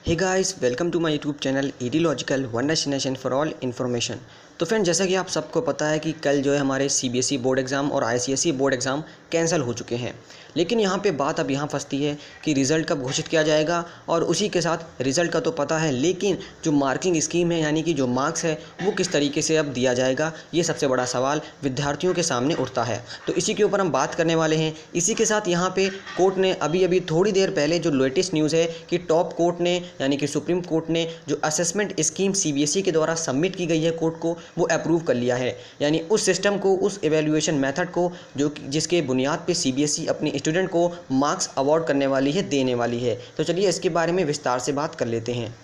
Hey guys, welcome to my YouTube channel Edulogical one destination for all information. तो friend, जैसा कि आप सबको पता है कि कल जो है हमारे सीबीएसई बोर्ड एग्ज़ाम और आईसीएसई बोर्ड एग्ज़ाम कैंसिल हो चुके हैं। लेकिन यहाँ पे बात अब यहाँ फंसती है कि रिज़ल्ट कब घोषित किया जाएगा, और उसी के साथ रिज़ल्ट का तो पता है, लेकिन जो मार्किंग स्कीम है यानी कि जो मार्क्स है वो किस तरीके से अब दिया जाएगा, ये सबसे बड़ा सवाल विद्यार्थियों के सामने उठता है। तो इसी के ऊपर हम बात करने वाले हैं। इसी के साथ यहाँ पे कोर्ट ने अभी थोड़ी देर पहले जो लेटेस्ट न्यूज़ है कि टॉप कोर्ट ने यानी कि सुप्रीम कोर्ट ने जो असेसमेंट स्कीम सीबीएसई के द्वारा सबमिट की गई है कोर्ट को, वो अप्रूव कर लिया है। यानी उस सिस्टम को, उस एवेल्यूएशन मेथड को जो जिसके बुनियाद पे सीबीएसई अपने स्टूडेंट को मार्क्स अवार्ड करने वाली है, देने वाली है। तो चलिए इसके बारे में विस्तार से बात कर लेते हैं।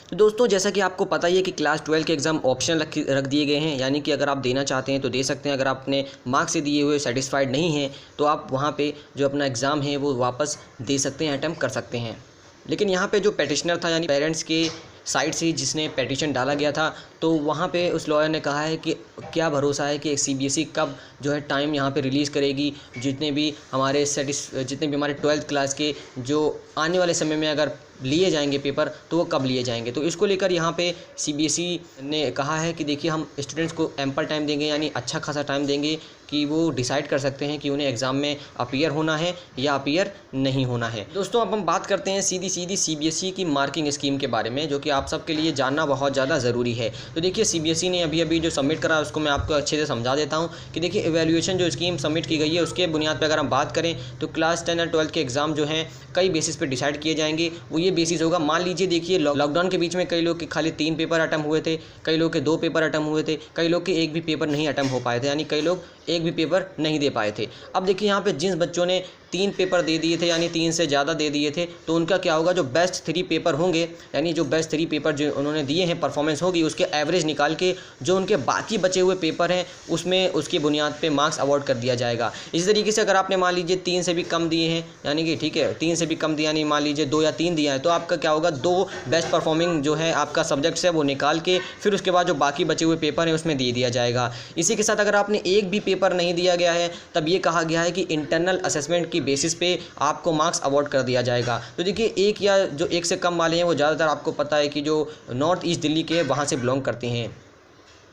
तो दोस्तों, जैसा कि आपको पता ही है कि क्लास 12 के एग्ज़ाम ऑप्शन रख दिए गए हैं, यानी कि अगर आप देना चाहते हैं तो दे सकते हैं। अगर आप अपने मार्क्स से दिए हुए सेटिस्फाइड नहीं हैं तो आप वहाँ पे जो अपना एग्ज़ाम है वो वापस दे सकते हैं, अटैम्प्ट कर सकते हैं। लेकिन यहाँ पे जो पेटिशनर था यानी पेरेंट्स के साइड से जिसने पेटिशन डाला गया था, तो वहाँ पे उस लॉयर ने कहा है कि क्या भरोसा है कि सीबीएसई कब जो है टाइम यहाँ पे रिलीज़ करेगी, जितने भी हमारे 12th क्लास के जो आने वाले समय में अगर लिए जाएंगे पेपर तो वो कब लिए जाएंगे। तो इसको लेकर यहाँ पे सीबीएसई ने कहा है कि देखिए, हम स्टूडेंट्स को एम्पल टाइम देंगे, यानी अच्छा खासा टाइम देंगे कि वो डिसाइड कर सकते हैं कि उन्हें एग्ज़ाम में अपीयर होना है या अपीयर नहीं होना है। दोस्तों, अब हम बात करते हैं सीधी सीबीएसई की मार्किंग स्कीम के बारे में, जो कि आप सबके लिए जानना बहुत ज़्यादा ज़रूरी है। तो देखिए, सीबीएसई ने अभी जो सबमिट करा उसको मैं आपको अच्छे से समझा देता हूँ कि देखिए, एवेल्यूएशन जो स्कीम सबमिट की गई है उसके बुनियाद पर अगर हम बात करें तो क्लास 10 और 12 के एग्ज़ाम जो हैं कई बेसिस पर डिसाइड किए जाएंगे। वो ये बेसिस होगा, मान लीजिए देखिए, लॉकडाउन के बीच में कई लोग के खाली 3 पेपर अटैम्प्ट हुए थे, कई लोग के 2 पेपर अटैम्प्ट हुए थे, कई लोग के एक भी पेपर नहीं अटैम्प्ट हो पाए थे, यानी कई लोग एक भी पेपर नहीं दे पाए थे। अब देखिए, यहाँ पे जिन बच्चों ने 3 पेपर दे दिए थे यानी 3 से ज़्यादा दे दिए थे, तो उनका क्या होगा, जो बेस्ट 3 पेपर होंगे यानी जो बेस्ट 3 पेपर जो उन्होंने दिए हैं, परफॉर्मेंस होगी, उसके एवरेज निकाल के जो उनके बाकी बचे हुए पेपर हैं उसमें उसकी बुनियाद पे मार्क्स अवार्ड कर दिया जाएगा। इसी तरीके से अगर आपने मान लीजिए 3 से भी कम दिए हैं, यानी कि ठीक है 3 से भी कम दिया, यानी मान लीजिए 2 या 3 दिया है, तो आपका क्या होगा, 2 बेस्ट परफॉर्मिंग जो है आपका सब्जेक्ट्स है वो निकाल के फिर उसके बाद जो बाकी बचे हुए पेपर हैं उसमें दे दिया जाएगा। इसी के साथ अगर आपने एक भी पेपर नहीं दिया गया है, तब ये कहा गया है कि इंटरनल असेसमेंट की बेसिस पे आपको मार्क्स अवार्ड कर दिया जाएगा। तो देखिए, एक या जो 1 से कम वाले हैं वो ज़्यादातर आपको पता है कि जो नॉर्थ ईस्ट दिल्ली के वहाँ से बिलोंग करते हैं।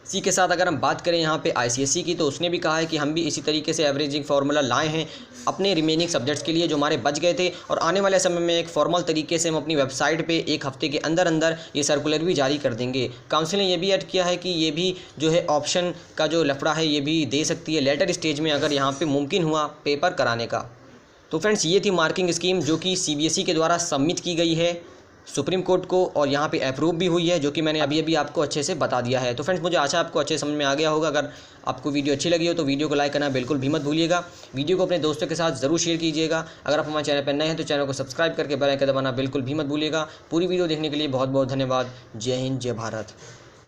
इसी के साथ अगर हम बात करें यहाँ पे आईसीएसई की, तो उसने भी कहा है कि हम भी इसी तरीके से एवरेजिंग फार्मूला लाए हैं अपने रिमेनिंग सब्जेक्ट्स के लिए जो हमारे बच गए थे, और आने वाले समय में एक फॉर्मल तरीके से हम अपनी वेबसाइट पे 1 हफ्ते के अंदर ये सर्कुलर भी जारी कर देंगे। काउंसिल ने ये भी ऐड किया है कि ये भी जो है ऑप्शन का जो लफड़ा है ये भी दे सकती है लेटर स्टेज में, अगर यहाँ पर मुमकिन हुआ पेपर कराने का। तो फ्रेंड्स, ये थी मार्किंग स्कीम जो कि सीबीएसई के द्वारा सबमिट की गई है सुप्रीम कोर्ट को, और यहाँ पे अप्रूव भी हुई है, जो कि मैंने अभी आपको अच्छे से बता दिया है। तो फ्रेंड्स, मुझे आशा आपको अच्छे समझ में आ गया होगा। अगर आपको वीडियो अच्छी लगी हो तो वीडियो को लाइक करना बिल्कुल भी मत भूलिएगा। वीडियो को अपने दोस्तों के साथ ज़रूर शेयर कीजिएगा। अगर आप हमारे चैनल पर नए हैं तो चैनल को सब्सक्राइब करके बेल आइकन दबाना बिल्कुल भी मत भूलिएगा। पूरी वीडियो देखने के लिए बहुत बहुत धन्यवाद। जय हिंद, जय भारत।